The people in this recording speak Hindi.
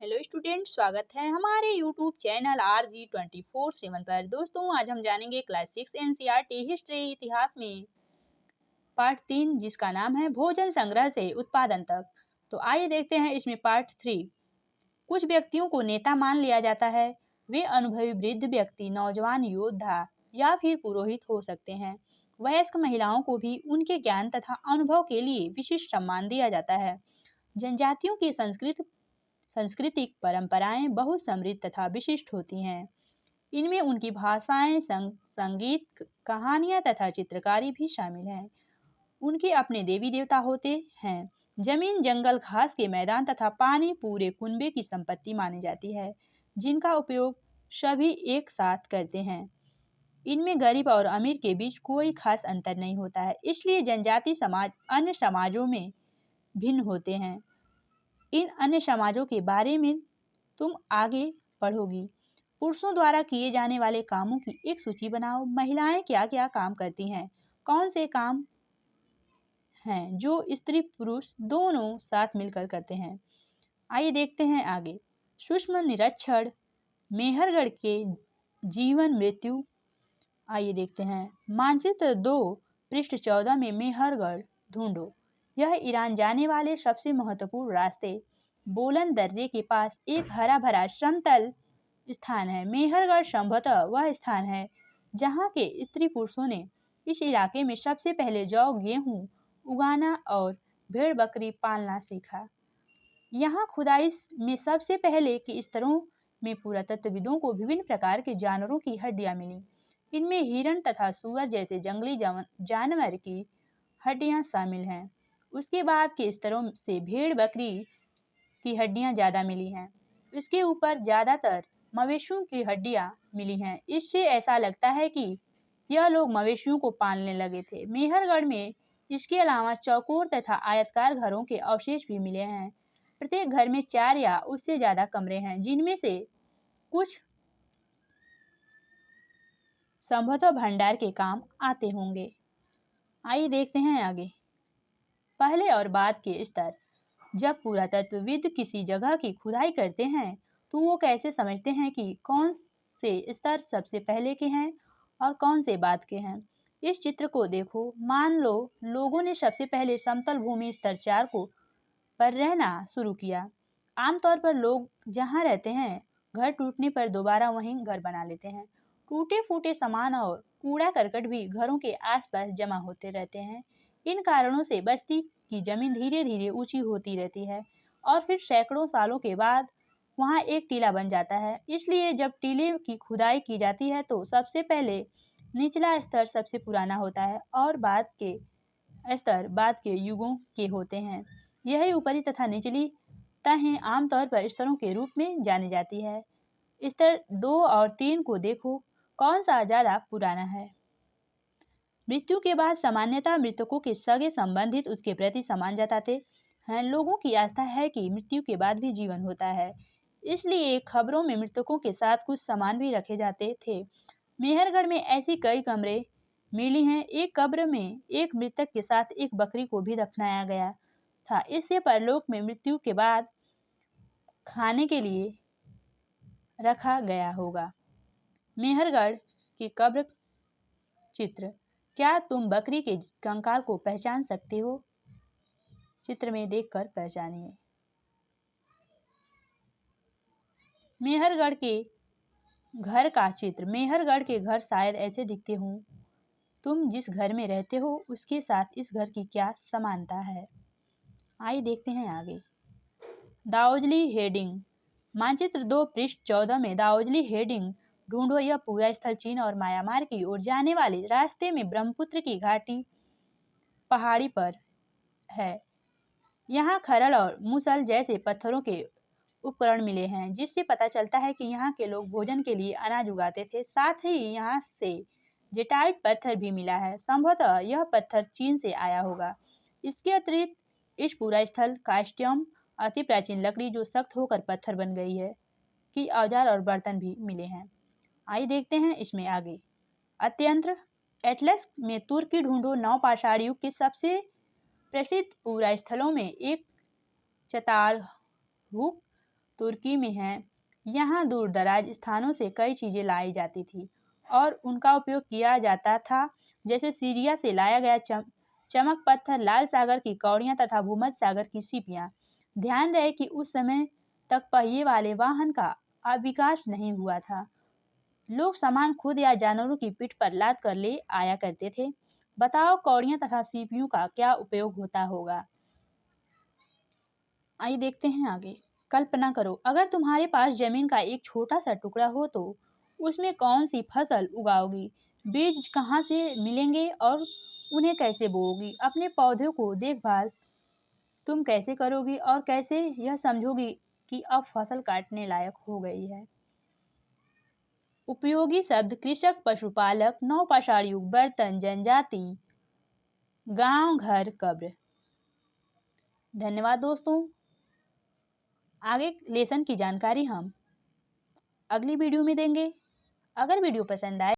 हेलो स्टूडेंट, स्वागत है हमारे यूट्यूब चैनल RG24/7 पर। दोस्तों, आज हम जानेंगे क्लास 6 NCERT हिस्ट्री इतिहास में पार्ट 3, जिसका नाम है भोजन संग्रह से उत्पादन तक। तो आइए देखते हैं इसमें पार्ट 3। कुछ व्यक्तियों को नेता मान लिया जाता है। वे अनुभवी वृद्ध व्यक्ति, नौजवान योद्धा या फिर पुरोहित हो सकते हैं। वयस्क महिलाओं को भी उनके ज्ञान तथा अनुभव के लिए विशिष्ट सम्मान दिया जाता है। जनजातियों की सांस्कृतिक परंपराएं बहुत समृद्ध तथा विशिष्ट होती हैं। इनमें उनकी भाषाएं, संगीत, कहानियां तथा चित्रकारी भी शामिल हैं। उनके अपने देवी देवता होते हैं। जमीन, जंगल, घास के मैदान तथा पानी पूरे कुनबे की संपत्ति मानी जाती है, जिनका उपयोग सभी एक साथ करते हैं। इनमें गरीब और अमीर के बीच कोई खास अंतर नहीं होता है, इसलिए जनजाति समाज अन्य समाजों में भिन्न होते हैं। इन अन्य समाजों के बारे में तुम आगे पढ़ोगी। पुरुषों द्वारा किए जाने वाले कामों की एक सूची बनाओ। महिलाएं क्या क्या काम करती हैं? कौन से काम हैं जो स्त्री पुरुष दोनों साथ मिलकर करते हैं? आइए देखते हैं आगे। सूक्ष्म निरीक्षण, मेहरगढ़ के जीवन मृत्यु। आइए देखते हैं। मानचित्र 2 पृष्ठ 14 में मेहरगढ़ ढूंढो। यह ईरान जाने वाले सबसे महत्वपूर्ण रास्ते बोलन दर्रे के पास एक हरा भरा समतल स्थान है। मेहरगढ़ संभवतः वह स्थान है जहाँ के स्त्री पुरुषों ने इस इलाके में सबसे पहले जौ, गेहूं उगाना और भेड़ बकरी पालना सीखा। यहाँ खुदाई में सबसे पहले के स्तरों में पुरातत्वविदों को विभिन्न प्रकार के जानवरों की हड्डियां मिली। इनमें हिरण तथा सुअर जैसे जंगली जानवर की हड्डियां शामिल हैं। उसके बाद के स्तरों से भेड़ बकरी की हड्डियां ज्यादा मिली हैं। इसके ऊपर ज्यादातर मवेशियों की हड्डियां मिली हैं। इससे ऐसा लगता है कि यह लोग मवेशियों को पालने लगे थे। मेहरगढ़ में इसके अलावा चौकोर तथा आयताकार घरों के अवशेष भी मिले हैं। प्रत्येक घर में 4 या उससे ज्यादा कमरे हैं, जिनमें से कुछ संभवतः भंडार के काम आते होंगे। आइए देखते हैं आगे। पहले और बाद के स्तर। जब पुरातत्वविद किसी जगह की खुदाई करते हैं तो वो कैसे समझते हैं कि कौन से स्तर सबसे पहले के हैं और कौन से बाद के हैं? इस चित्र को देखो। मान लो लोगों ने सबसे पहले समतल भूमि स्तर 4 को पर रहना शुरू किया। आमतौर पर लोग जहाँ रहते हैं, घर टूटने पर दोबारा वहीं घर बना लेते हैं। टूटे फूटे सामान और कूड़ा करकट भी घरों के आसपास जमा होते रहते हैं। इन कारणों से बस्ती की जमीन धीरे धीरे ऊंची होती रहती है और फिर सैकड़ों सालों के बाद वहां एक टीला बन जाता है। इसलिए जब टीले की खुदाई की जाती है तो सबसे पहले निचला स्तर सबसे पुराना होता है और बाद के स्तर बाद के युगों के होते हैं। यही ऊपरी तथा निचली तहें आमतौर पर स्तरों के रूप में जानी जाती है। स्तर 2 और 3 को देखो, कौन सा ज्यादा पुराना है? मृत्यु के बाद सामान्यतः मृतकों के सगे संबंधित उसके प्रति सम्मान जताते हैं। लोगों की आस्था है कि मृत्यु के बाद भी जीवन होता है, इसलिए खबरों में मृतकों के साथ कुछ सामान भी रखे जाते थे। मेहरगढ़ में ऐसी कई कमरे मिली हैं। एक कब्र में एक मृतक के साथ एक बकरी को भी दफनाया गया था। इससे परलोक में मृत्यु के बाद खाने के लिए रखा गया होगा। मेहरगढ़ की कब्र चित्र। क्या तुम बकरी के कंकाल को पहचान सकते हो? चित्र में देखकर पहचानिए। मेहरगढ़ के घर का चित्र। मेहरगढ़ के घर शायद ऐसे दिखते हों। तुम जिस घर में रहते हो उसके साथ इस घर की क्या समानता है? आइए देखते हैं आगे। दाओजली हेडिंग। मानचित्र 2 पृष्ठ 14 में दाओजली हेडिंग ढूंढो। यह पूरा स्थल चीन और म्यांमार की ओर जाने वाले रास्ते में ब्रह्मपुत्र की घाटी पहाड़ी पर है। यहाँ खरल और मुसल जैसे पत्थरों के उपकरण मिले हैं, जिससे पता चलता है कि यहाँ के लोग भोजन के लिए अनाज उगाते थे। साथ ही यहाँ से जेटाइट पत्थर भी मिला है। संभवतः यह पत्थर चीन से आया होगा। इसके अतिरिक्त इस पूरा स्थल कास्टियम, अति प्राचीन लकड़ी जो सख्त होकर पत्थर बन गई है, की औजार और बर्तन भी मिले हैं। आइए देखते हैं इसमें आगे। अत्यंत्र एटलस में तुर्की ढूंढो। नवपाषाण युग के सबसे प्रसिद्ध पूरा स्थलों में एक चतारहुक तुर्की में है। यहाँ दूर दराज स्थानों से कई चीज़ें लाई जाती थी और उनका उपयोग किया जाता था, जैसे सीरिया से लाया गया चमक पत्थर, लाल सागर की कौड़ियाँ तथा भूमध्य सागर की सीपियाँ। ध्यान रहे कि उस समय तक पहिए वाले वाहन का विकास नहीं हुआ था। लोग सामान खुद या जानवरों की पीठ पर लाद कर ले आया करते थे। बताओ कौड़ियाँ तथा सीपियों का क्या उपयोग होता होगा। आइए देखते हैं आगे। कल्पना करो, अगर तुम्हारे पास जमीन का एक छोटा सा टुकड़ा हो तो उसमें कौन सी फसल उगाओगी, बीज कहाँ से मिलेंगे और उन्हें कैसे बोओगी। अपने पौधों को देखभाल तुम कैसे करोगी और कैसे यह समझोगी कि अब फसल काटने लायक हो गई है। उपयोगी शब्द कृषक, पशुपालक, नौपाषाण युग, बर्तन, जनजाति, गांव, घर, कब्र। धन्यवाद दोस्तों। आगे लेसन की जानकारी हम अगली वीडियो में देंगे। अगर वीडियो पसंद आए